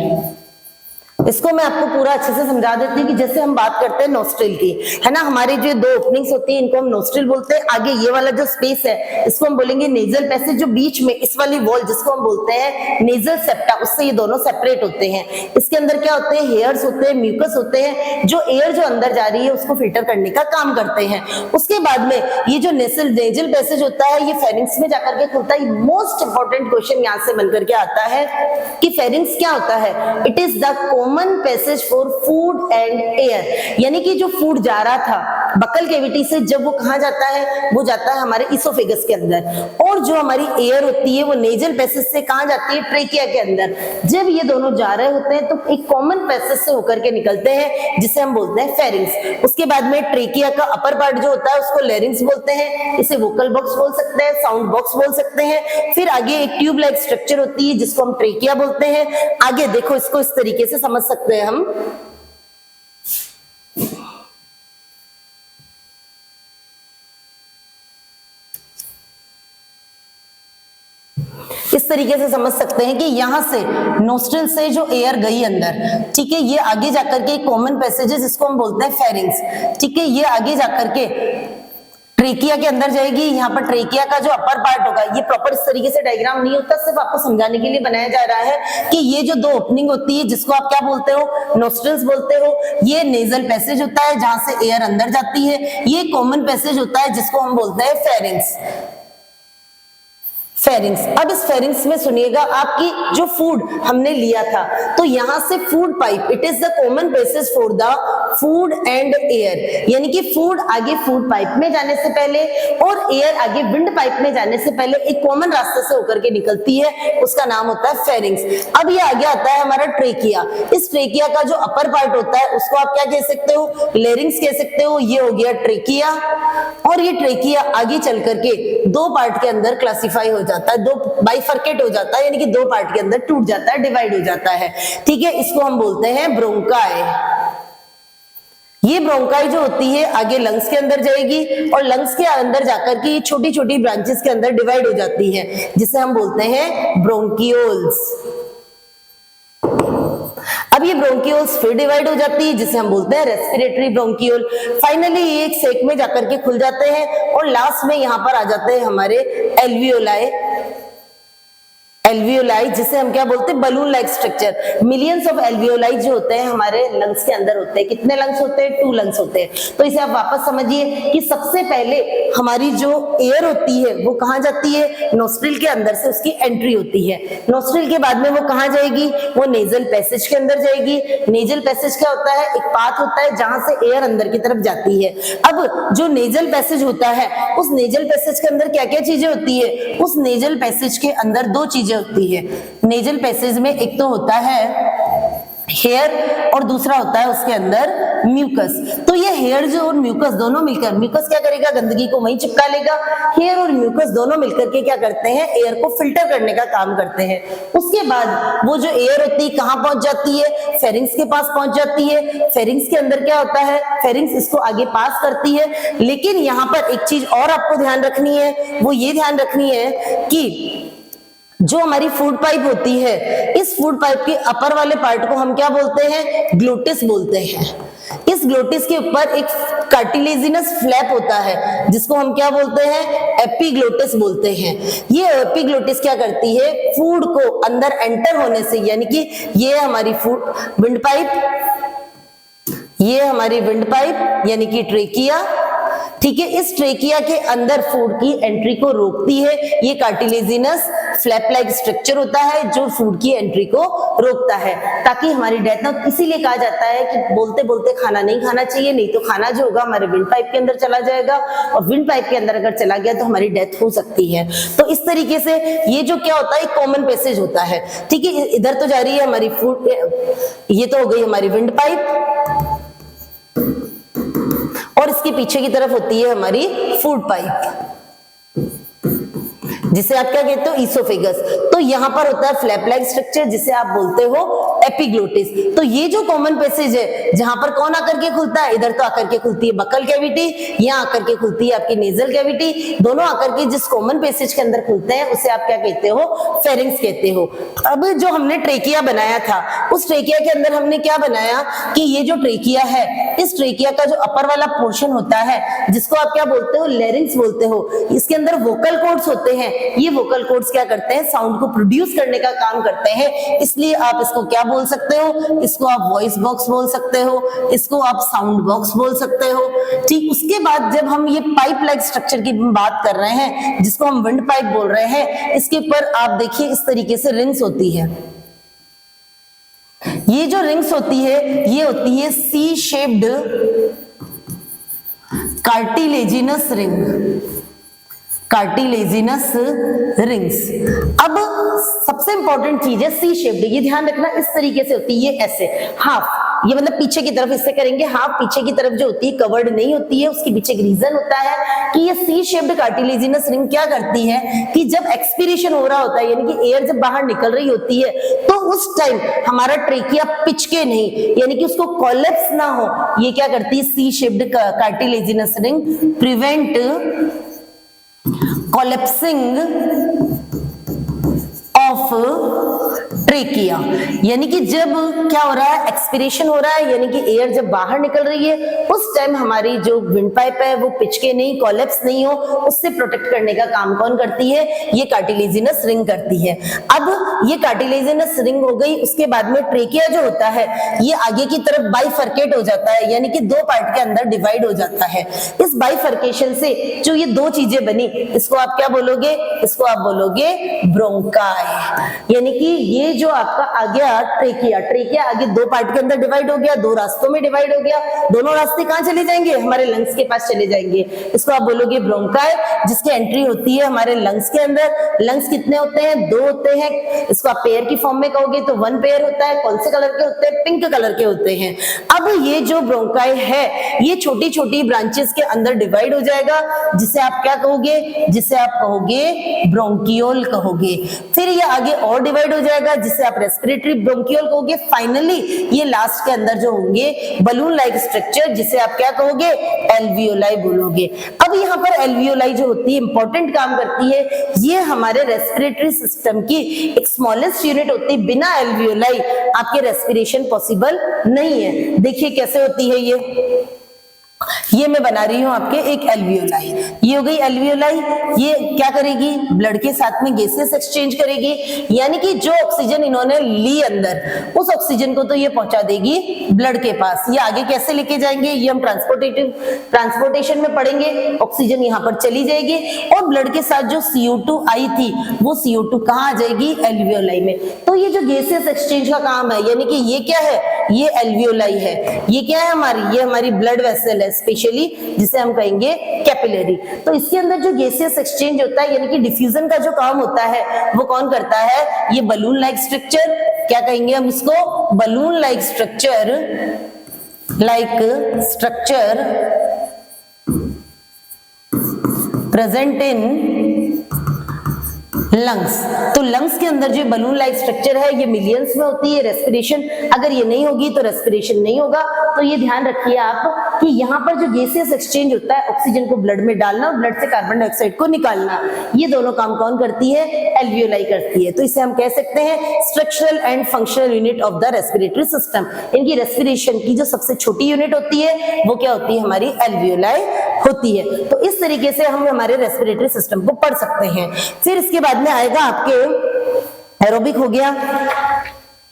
इसको मैं आपको पूरा अच्छे से समझा देती हूँ कि जैसे हम बात करते हैं नोस्ट्रिल की, है ना, हमारी जो दो ओपनिंग्स होती हैं इनको हम नोस्ट्रिल बोलते हैं। आगे ये वाला जो स्पेस है इसको हम बोलेंगे नेजल पैसेज, जो बीच में इस वाली वॉल जिसको हम बोलते हैं नेजल सेप्टा, उससे ये दोनों सेपरेट होते हैं। इसके अंदर क्या होते हैं, हेयर्स होते हैं, म्यूकस होते हैं, जो एयर जो अंदर जा रही है उसको फिल्टर करने का काम करते हैं। उसके बाद में ये जो नेजल पैसेज होता है ये फेरिंग्स में जाकर के खुलता है। मोस्ट इंपॉर्टेंट क्वेश्चन यहाँ से बनकर के आता है कि फेरिंग्स क्या होता है, it is the common passage for food and air, यानी कि जो फूड जा रहा था बकल कैविटी से, जब वो कहां जाता है, वो जाता है हमारे इसोफेगस के अंदर, और जो हमारी एयर होती है वो नेजल पैसेज से कहां जाती है, ट्रेकिया के अंदर। जब ये दोनों जा रहे होते हैं तो एक कॉमन पैसेज से होकर के निकलते हैं जिसे हम बोलते हैं फेरिंग्स। उसके बाद में ट्रेकिया का अपर पार्ट जो होता है उसको लेरिंग्स बोलते हैं, इसे वोकल बॉक्स बोल सकते हैं, साउंड बॉक्स बोल सकते हैं। फिर आगे एक ट्यूब लाइक स्ट्रक्चर होती है जिसको हम ट्रेकिया बोलते हैं। आगे देखो, इसको इस तरीके से समझ सकते हैं हम, इस तरीके से समझ सकते हैं कि यहां से नोस्ट्रिल से जो एयर गई अंदर, ठीक है, ये आगे जाकर के कॉमन पैसेजेस इसको हम बोलते हैं फेरिंग्स, ठीक है, ये आगे जाकर के ट्रेकिया के अंदर जाएगी। यहाँ पर ट्रेकिया का जो अपर पार्ट होगा, ये प्रॉपर इस तरीके से डायग्राम नहीं होता, सिर्फ आपको समझाने के लिए बनाया जा रहा है कि ये जो दो ओपनिंग होती है जिसको आप क्या बोलते हो, नोस्ट्रिल्स बोलते हो, ये नेजल पैसेज होता है जहां से एयर अंदर जाती है, ये कॉमन पैसेज होता है जिसको हम बोलते हैं फेरिंग्स। फेरिंग्स, अब इस फेरिंग्स में सुनिएगा, आपकी जो फूड हमने लिया था तो यहां से food pipe, it is the common basis for the food and air, यानी कि फूड आगे फूड पाइप में जाने से पहले और एयर आगे विंड पाइप में जाने से पहले एक कॉमन रास्ते से होकर के निकलती है, उसका नाम होता है फेरिंग्स। अब ये आगे आता है हमारा ट्रेकिया। इस ट्रेकिया का जो अपर पार्ट होता है उसको आप क्या कह सकते हो, लेरिंग्स कह सकते हो। ये हो गया ट्रेकिया, और ये ट्रेकिया आगे चल करके दो पार्ट के अंदर क्लासिफाई हो जाता है, दो बाइफर्केट हो जाता है, यानी कि दो पार्ट के अंदर टूट जाता है, डिवाइड हो जाता है, ठीक है। इसको हम बोलते हैं ब्रोंकाई। ये ब्रोंकाई जो होती है आगे लंग्स के अंदर जाएगी और लंग्स के अंदर जाकर के छोटी छोटी ब्रांचेस के अंदर डिवाइड हो जाती है, जिसे हम बोलते हैं ब्रोंकियोल्स। अब ये ब्रोंकियोल्स फिर डिवाइड हो जाती है जिसे हम बोलते हैं रेस्पिरेटरी ब्रोंकियोल। फाइनली ये एक सेक में जाकर के खुल जाते हैं और लास्ट में यहां पर आ जाते हैं हमारे एल्वियोलाई। एल्वियोलाई जिसे हम क्या बोलते हैं, balloon like structure. Millions of alveoli जो होते हैं हमारे लंग्स के अंदर होते हैं। कितने लंग्स होते हैं, 2 लंग्स होते हैं। तो इसे आप वापस समझिए कि सबसे पहले हमारी जो एयर होती है वो कहां जाती है, नोस्ट्रिल के अंदर से उसकी एंट्री होती है। नोस्ट्रिल के बाद में वो कहां जाएगी, वो नेजल पैसेज के अंदर जाएगी। नेजल पैसेज क्या होता है, एक पाथ होता है जहां से एयर अंदर की तरफ जाती है। अब जो नेजल पैसेज होता है, उस नेजल पैसेज के अंदर क्या क्या चीजें होती है, उस नेजल पैसेज के अंदर 2 चीजें होती है। नेजल पैसेज में एक तो होता है हेयर और दूसरा होता है उसके अंदर म्यूकस। तो ये हेयर जो और म्यूकस दोनों मिलकर, म्यूकस क्या करेगा, गंदगी को वहीं चिपका लेगा। हेयर और म्यूकस दोनों मिलकर के क्या करते हैं, एयर को फिल्टर करने का काम करते हैं। उसके बाद वो जो एयर होती है कहां पहुंच जाती है, फेरिंग्स के पास पहुंच जाती है। फेरिंग्स के अंदर क्या होता है, फेरिंग्स इसको आगे पास करती है। लेकिन यहाँ पर एक चीज और आपको ध्यान रखनी है, वो ये ध्यान रखनी है कि जो हमारी फूड पाइप होती है, इस फूड पाइप के अपर वाले पार्ट को हम क्या बोलते हैं, ग्लोटिस बोलते हैं। इस ग्लोटिस के ऊपर एक कार्टिलेजिनस फ्लैप होता है जिसको हम क्या बोलते हैं, एपिग्लोटिस बोलते हैं। ये एपिग्लोटिस क्या करती है, फूड को अंदर एंटर होने से, यानी कि ये हमारी फूड विंड पाइप, ये हमारी विंड पाइप यानी कि ट्रेकिया, ठीक है। इस ट्रेकिया के अंदर फूड की एंट्री को रोकती है ये कार्टिलेजिनस फ्लैप लाइक स्ट्रक्चर होता है जो फूड की एंट्री को रोकता है ताकि हमारी डेथ ना, इसीलिए कहा जाता है कि बोलते बोलते खाना नहीं खाना चाहिए, नहीं तो खाना जो होगा हमारे विंड पाइप के अंदर चला जाएगा और विंड पाइप के अंदर अगर चला गया तो हमारी डेथ हो सकती है। तो इस तरीके से ये जो क्या होता है, एक कॉमन पैसेज होता है, ठीक है। इधर तो जा रही है हमारी फूड, ये तो हो गई हमारी विंड पाइप और इसके पीछे की तरफ होती है हमारी फूड पाइप जिसे आप क्या कहते हो, ईसोफेगस। तो यहाँ पर होता है फ्लैप लाइक स्ट्रक्चर जिसे आप बोलते हो एपिग्लोटिस। तो ये जो कॉमन पैसेज है जहां पर कौन आकर के खुलता है, इधर तो आकर के खुलती है बकल कैविटी, यहाँ आकर के खुलती है आपकी नेजल कैविटी, दोनों आकर के जिस कॉमन पैसेज के अंदर खुलते हैं उसे आप क्या कहते हो, फेरिंक्स कहते हो। अब जो हमने ट्रेकिया बनाया था उस ट्रेकिया के अंदर हमने क्या बनाया कि ये जो ट्रेकिया है, इस ट्रेकिया का जो अपर वाला पोर्शन होता है जिसको आप क्या बोलते हो, लेरिंग्स बोलते हो, इसके अंदर वोकल कॉर्ड्स होते हैं। ये वोकल कॉर्ड्स क्या करते हैं, साउंड को प्रोड्यूस करने का काम करते हैं, इसलिए आप इसको क्या बोल सकते हो, इसको आप वॉइस बॉक्स बोल सकते हो, इसको आप साउंड बॉक्स बोल सकते हो, ठीक। उसके बाद जब हम ये पाइप लाइक स्ट्रक्चर की बात कर रहे हैं जिसको हम विंड पाइप बोल रहे हैं, इसके ऊपर आप देखिए इस तरीके से रिंग्स होती है। ये जो रिंग्स होती है ये होती है C shaped cartilaginous ring, cartilaginous rings. अब सबसे इंपॉर्टेंट चीज है सी शेप्ड, ये ध्यान रखना, इस तरीके से होती है, ये ऐसे हाफ, ये मतलब पीछे की तरफ इससे करेंगे, हाफ पीछे की तरफ जो होती है कवर्ड नहीं होती है। उसके पीछे एक रीजन होता है कि ये सी शेप्ड कार्टिलेजिनस रिंग क्या करती है कि जब एक्सपीरेशन हो रहा होता है, यानी कि एयर जब बाहर निकल रही होती है, तो उस टाइम हमारा ट्रेकिया पिचके नहीं, यानी कि उसको कोलैप्स ना हो, ये क्या करती है, C shaped cartilaginous ring prevent collapsing of trachea. यानी कि जब क्या हो रहा है, एक्सपिरेशन हो रहा है, यानी कि एयर जब बाहर निकल रही है, उस टाइम हमारी जो विंड पाइप है वो पिचके नहीं, कोलैप्स नहीं हो, उससे प्रोटेक्ट करने का काम कौन करती है, ये कार्टिलेजिनस रिंग करती है। अब ये कार्टिलेजिनस रिंग हो गई, उसके बाद में ट्रेकिया जो होता है ये आगे की तरफ बाइफर्केट हो जाता है, यानी कि दो पार्ट के अंदर डिवाइड हो जाता है। इस बाइफर्केशन से जो ये दो चीजें बनी, इसको आप क्या बोलोगे, इसको आप बोलोगे ब्रोंकाई। यानी कि ये जो आपका आ गया ट्रेकिया, ट्रेकिया आगे दो पार्ट के अंदर डिवाइड हो गया, दो रास्तों में डिवाइड हो गया, दोनों रास्ते कहां चले जाएंगे, हमारे लंग्स के पास चले जाएंगे। इसको आप बोलोगे ब्रोंकाई, जिसकी एंट्री होती है हमारे लंग्स के अंदर। लंग्स कितने होते हैं, दो होते हैं। इसको आप पेयर की फॉर्म में कहोगे तो वन पेयर होता है। कौन से कलर के होते हैं, पिंक कलर के होते हैं। अब ये जो ब्रोंकाई है ये छोटी छोटी ब्रांचेस के अंदर डिवाइड हो जाएगा, जिसे आप क्या कहोगे, जिसे आप कहोगे ब्रोंकियोल कहोगे। फिर ये आगे और डिवाइड हो जाएगा जिसे आप रेस्पिरेटरी ब्रोंकियोल कहोगे। फाइनली ये लास्ट के अंदर जो होंगे बलून लाइक स्ट्रक्चर, जिसे आप क्या कहोगे, एल्वियोलाई बोलोगे। अब यहाँ पर एल्वियोलाई जो होती है इंपॉर्टेंट काम करती है, ये हमारे रेस्पिरेटरी सिस्टम की एक स्मॉलेस्ट यूनिट होती है। बिना एल्वियोलाई आपके रेस्पिरेशन पॉसिबल नहीं है। देखिए कैसे होती है ये मैं बना रही हूं आपके एक एल्वियोलाई। ये हो गई एल्वियोलाई। ये क्या करेगी, ब्लड के साथ में गैसेस एक्सचेंज करेगी, यानी कि जो ऑक्सीजन इन्होंने ली अंदर, उस ऑक्सीजन को तो ये पहुंचा देगी ब्लड के पास। ये आगे कैसे लेके जाएंगे, ये हम ट्रांसपोर्टेशन में पढ़ेंगे। ऑक्सीजन यहाँ पर चली जाएगी और ब्लड के साथ जो CO2 आई थी वो CO2 कहाँ आ जाएगी, एल्वियोलाई में। तो ये जो गैसेस एक्सचेंज का काम है, यानी कि ये क्या है, ये एल्वियोलाई है। ये क्या है हमारी, ये हमारी ब्लड वेसल है स्पेशली, जिसे हम कहेंगे कैपिलरी। तो इसके अंदर जो गैसियस एक्सचेंज होता है, यानी कि डिफ्यूजन का जो काम होता है, वो कौन करता है, ये बलून लाइक स्ट्रक्चर, क्या कहेंगे हम इसको, balloon like structure, present in lungs. तो लंग्स के अंदर जो बलून लाइक स्ट्रक्चर है ये मिलियंस में होती है। रेस्पिरेशन अगर ये नहीं होगी तो रेस्पिरेशन नहीं होगा। तो ये ध्यान रखिए आप कि यहाँ पर जो गैसियस एक्सचेंज होता है, ऑक्सीजन को ब्लड में डालना और ब्लड से कार्बन डाइऑक्साइड को निकालना, ये दोनों काम कौन करती है, एल्वियोलाई करती है। तो इसे हम कह सकते हैं structural and functional unit of the respiratory system. इनकी रेस्पिरेशन की जो सबसे छोटी यूनिट होती है वो क्या होती है, हमारी एल्वियोलाई होती है। तो इस तरीके से हम हमारे रेस्पिरेटरी सिस्टम को पढ़ सकते हैं। फिर इसके बाद में आएगा आपके एरोबिक हो गया,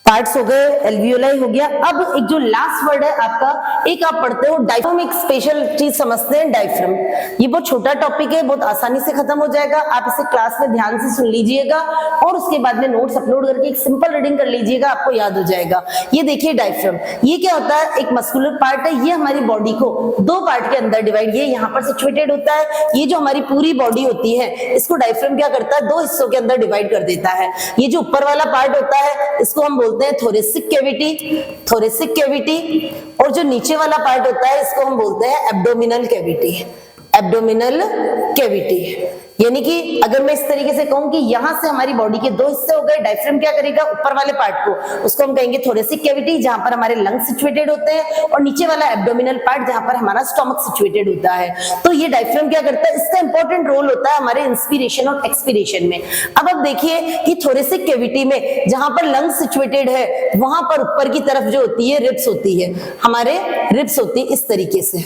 पार्ट्स हो गए, एल्वियोलाई हो गया। अब एक जो लास्ट वर्ड है आपका, एक आप पढ़ते हो डायफ्राम, एक स्पेशल चीज समझते हैं डायफ्राम। ये बहुत छोटा टॉपिक है, बहुत आसानी से खत्म हो जाएगा, आप इसे क्लास में ध्यान से सुन लीजिएगा और उसके बाद में नोट्स अपलोड करके एक सिंपल रीडिंग कर लीजिएगा, आपको याद हो जाएगा। ये देखिए डायफ्राम, ये क्या होता है, एक मस्कुलर पार्ट है, ये हमारी बॉडी को दो पार्ट के अंदर डिवाइड, ये यहाँ पर सिचुएटेड होता है। ये जो हमारी पूरी बॉडी होती है, इसको डायफ्राम क्या करता है, दो हिस्सों के अंदर डिवाइड कर देता है। ये जो ऊपर वाला पार्ट होता है, इसको हम बोलते हैं थोरेसिक कैविटी, थोरेसिक कैविटी, और जो नीचे वाला पार्ट होता है, इसको हम बोलते हैं एब्डोमिनल कैविटी, एब्डोमिनल कैविटी। यानी कि अगर मैं इस तरीके से कहूं कि यहां से हमारी बॉडी के दो हिस्से हो गए, डायफ्राम क्या करेगा, ऊपर वाले पार्ट को, उसको हम कहेंगे थोरेसिक कैविटी, जहां पर हमारे लंग्स सिचुएटेड होते हैं, और नीचे वाला एब्डोमिनल पार्ट जहां पर हमारा स्टमक सिचुएटेड होता है। तो ये डायफ्राम क्या करता है, इसका इंपॉर्टेंट रोल होता है हमारे इंस्पिरेशन और एक्सपिरेशन में। अब आप देखिए कि थोरेसिक कैविटी में जहां पर लंग्स सिचुएटेड है, वहां पर ऊपर की तरफ जो होती है रिब्स होती है, हमारे रिब्स होती है इस तरीके से।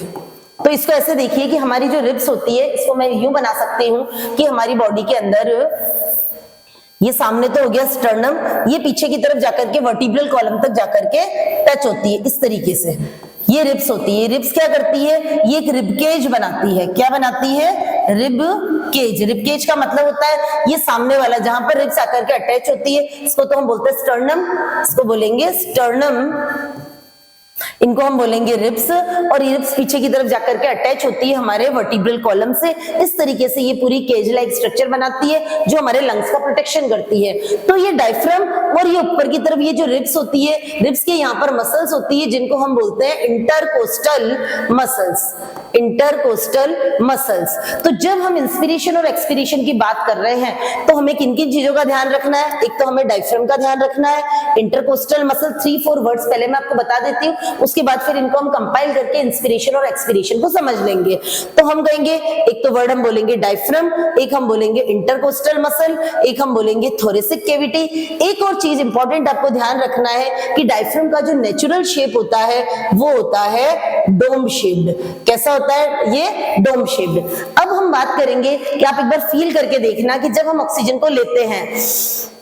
तो इसको ऐसे देखिए कि हमारी जो रिब्स होती है, इसको मैं यूं बना सकती हूँ कि हमारी बॉडी के अंदर ये सामने तो हो गया स्टर्नम, ये पीछे की तरफ जाकर के वर्टिब्रल कॉलम तक जाकर के टच होती है इस तरीके से। ये रिब्स होती है, रिब्स क्या करती है, ये एक रिब केज बनाती है। क्या बनाती है, रिब केज। रिब केज का मतलब होता है ये सामने वाला जहां पर रिब्स आकर के अटैच होती है, इसको तो हम बोलते हैं स्टर्नम, इसको बोलेंगे स्टर्नम, इनको हम बोलेंगे रिब्स। और ये रिब्स पीछे की तरफ जाकर के अटैच होती है हमारे वर्टिब्रल कॉलम से। इस तरीके से ये पूरी केज लाइक स्ट्रक्चर बनाती है जो हमारे लंग्स का प्रोटेक्शन करती है। तो ये डायफ्राम और ये ऊपर की तरफ ये जो रिब्स होती है, रिब्स के यहाँ पर मसल्स होती है जिनको हम बोलते हैं इंटरकोस्टल मसल्स, इंटरकोस्टल मसल्स। तो जब हम इंस्पिरेशन और एक्सपिरेशन की बात कर रहे हैं तो हमें किन किन चीजों का ध्यान रखना है, एक तो हमें डायफ्राम का ध्यान रखना है, इंटरकोस्टल मसल 3-4 वर्ड्स पहले मैं आपको बता देती हूँ, उसके बाद फिर इनको हम कंपाइल करके इंस्पिरेशन और एक्सपिरेशन को समझ लेंगे। तो हम कहेंगे, एक तो वर्ड हम बोलेंगे डायफ्राम, एक हम बोलेंगे इंटरकोस्टल मसल, एक हम बोलेंगे थोरेसिक कैविटी। एक और चीज इंपॉर्टेंट आपको ध्यान रखना है कि डायफ्राम का जो नेचुरल शेप होता है वो होता है डोम शेप्ड। कैसा होता है, ये डोम शेप्ड। अब हम बात करेंगे कि आप एक बार फील करके देखना कि जब हम ऑक्सीजन को लेते हैं,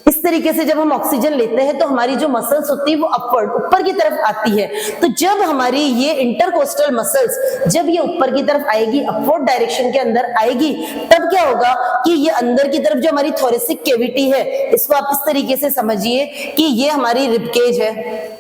इस तरीके से जब हम ऑक्सीजन लेते हैं तो हमारी जो मसल्स होती है वो अपवर्ड, ऊपर की तरफ आती है। तो जब हमारी ये इंटरकोस्टल मसल्स जब ये ऊपर की तरफ आएगी, अपवर्ड डायरेक्शन के अंदर आएगी, तब क्या होगा कि ये अंदर की तरफ जो हमारी थोरेसिक कैविटी है, इसको आप इस तरीके से समझिए कि ये हमारी रिबकेज है,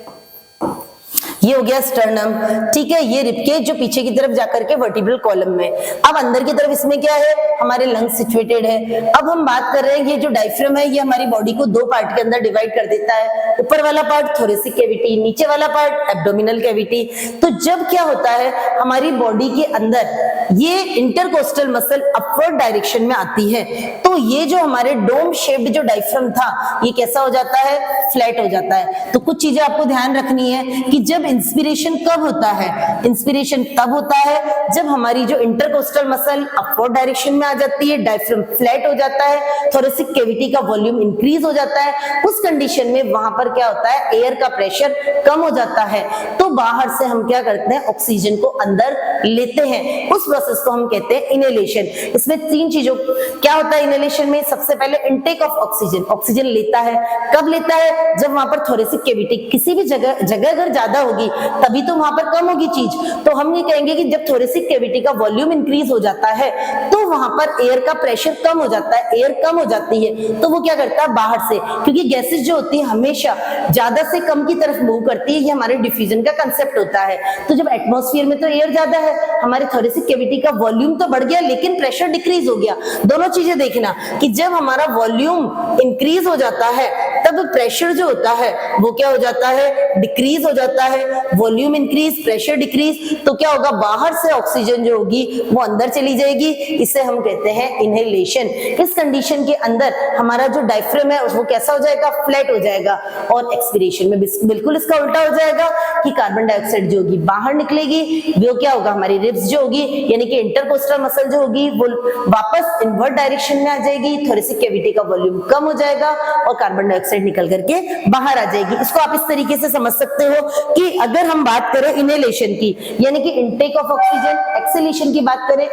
ये हो गया स्टर्नम, ठीक है, ये रिबकेज जो पीछे की तरफ जाकर के वर्टिब्रल कॉलम में। अब अंदर की तरफ इसमें क्या है, हमारे लंग्स सिचुएटेड है। अब हम बात कर रहे हैं ये जो डायफ्राम है, ये हमारी बॉडी को दो पार्ट के अंदर डिवाइड कर देता है, ऊपर वाला पार्ट थोरेसिक कैविटी, नीचे वाला पार्ट एब्डोमिनल कैविटी। तो जब क्या होता है, हमारी बॉडी के अंदर ये इंटरकोस्टल मसल अपवर्ड डायरेक्शन में आती है, तो ये जो हमारे डोम शेप्ड जो डायफ्राम था, ये कैसा हो जाता है, फ्लैट हो जाता है। तो कुछ चीजें आपको ध्यान रखनी है कि जब इंस्पिरेशन कब होता है, इंस्पिरेशन तब होता है जब हमारी जो इंटरकोस्टल मसल अपवर्ड डायरेक्शन में आ जाती है, डायफ्राम फ्लैट हो जाता है, थोरेसिक कैविटी का वॉल्यूम इंक्रीज हो जाता है। उस कंडीशन में वहां पर क्या होता है, एयर का प्रेशर कम हो जाता है। तो बाहर से हम क्या करते हैं, ऑक्सीजन को अंदर लेते हैं। उस प्रोसेस को हम कहते हैं इनहेलेशन। इसमें तीन चीजों क्या होता है इनहेलेशन में, सबसे पहले इनटेक ऑफ ऑक्सीजन, ऑक्सीजन लेता है, कब लेता है, जब वहां पर थोरेसिक कैविटी किसी भी जगह अगर ज्यादा होगी तभी तो वहां पर कम होगी चीज। तो हम ये कहेंगे कि जब थोरेसिक कैविटी का वॉल्यूम इंक्रीज हो जाता है तो वहां पर एयर का प्रेशर कम हो जाता है, एयर कम हो जाती है, तो वो क्या करता है बाहर से, क्योंकि गैसेस जो होती है हमेशा ज्यादा से कम की तरफ मूव करती है, ये हमारे डिफ्यूजन का कंसेप्ट होता है। तो जब एटमॉस्फेयर में तो एयर ज्यादा है, हमारे थोरेसिक कैविटी का वॉल्यूम तो बढ़ गया लेकिन प्रेशर डिक्रीज हो गया। दोनों चीजें देखना कि जब हमारा वॉल्यूम इंक्रीज हो जाता है तब प्रेशर जो होता है वो क्या हो जाता है, डिक्रीज हो जाता है। वॉल्यूम इंक्रीज, प्रेशर डिक्रीज, तो क्या होगा, बाहर से ऑक्सीजन जो होगी वो अंदर चली जाएगी। इसे हम कहते हैं इनहेलेशन। इस कंडीशन के अंदर हमारा जो डायफ्राम है वो कैसा हो जाएगा, फ्लैट हो जाएगा। और एक्सपिरेशन में बिल्कुल इसका उल्टा हो जाएगा कि कार्बन डाइऑक्साइड जो होगी बाहर निकलेगी, वो क्या होगा, हमारी रिब्स जो होगी यानी कि इंटरकोस्टल मसल जो होगी वो वापस इनवर्ट डायरेक्शन में आ जाएगी, थोरेसिक कैविटी का वॉल्यूम कम हो जाएगा और कार्बन डाइऑक्साइड निकल करके बाहर आ जाएगी। इसको आप इस तरीके से समझ सकते हो कि अगर हम बात करें इनहेलेशन की, यानी कि इनटेक ऑफ ऑक्सीजन, एक्सेलेशन की बात करें,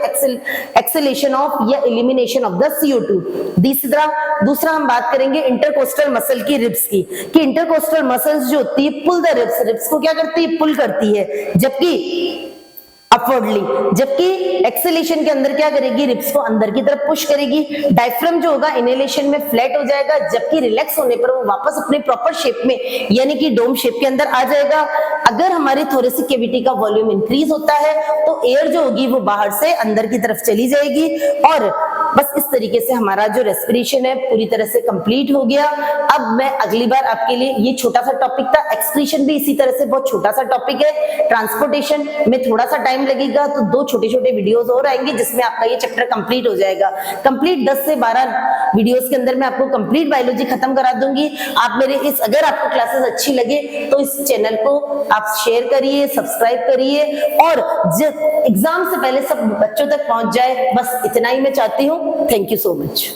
एक्सेलेशन ऑफ या एलिमिनेशन ऑफ द CO2। दूसरा हम बात करेंगे इंटरकोस्टल मसल की, रिब्स की, कि इंटरकोस्टल मसल्स जो होती है पुल द रिब्स को क्या करती है, पुल करती है, जबकि अपवर्डली, जबकि एक्सेलेशन के अंदर क्या करेगी, रिब्स को अंदर की तरफ पुश करेगी। डायफ्राम जो होगा इनहेलेशन में फ्लैट हो जाएगा, जबकि रिलैक्स होने पर वो वापस अपने प्रॉपर शेप में यानी कि डोम शेप के अंदर आ जाएगा। अगर हमारी थोरेसिक कैविटी का वॉल्यूम इंक्रीज होता है तो एयर जो होगी वो बाहर से अंदर की तरफ चली जाएगी, और बस इस तरीके से हमारा जो रेस्पिरेशन है पूरी तरह से कंप्लीट हो गया। अब मैं अगली बार आपके लिए, ये छोटा सा टॉपिक था, एक्सक्रीशन भी इसी तरह से बहुत छोटा सा टॉपिक है। ट्रांसपोर्टेशन में थोड़ा सा टाइम लगेगा, तो 2 छोटे-छोटे वीडियोस और आएंगे जिसमें आपका ये चैप्टर कंप्लीट हो जाएगा। कंप्लीट 10 से 12 वीडियोस के अंदर मैं आपको कंप्लीट बायोलॉजी खत्म करा दूंगी। आप मेरे अगर आपको क्लासेस अच्छी लगे तो इस चैनल को आप शेयर करिए, सब्सक्राइब करिए, और एग्जाम से पहले सब बच्चों तक पहुंच जाए, बस इतना ही मैं चाहती हूँ। Thank you so much.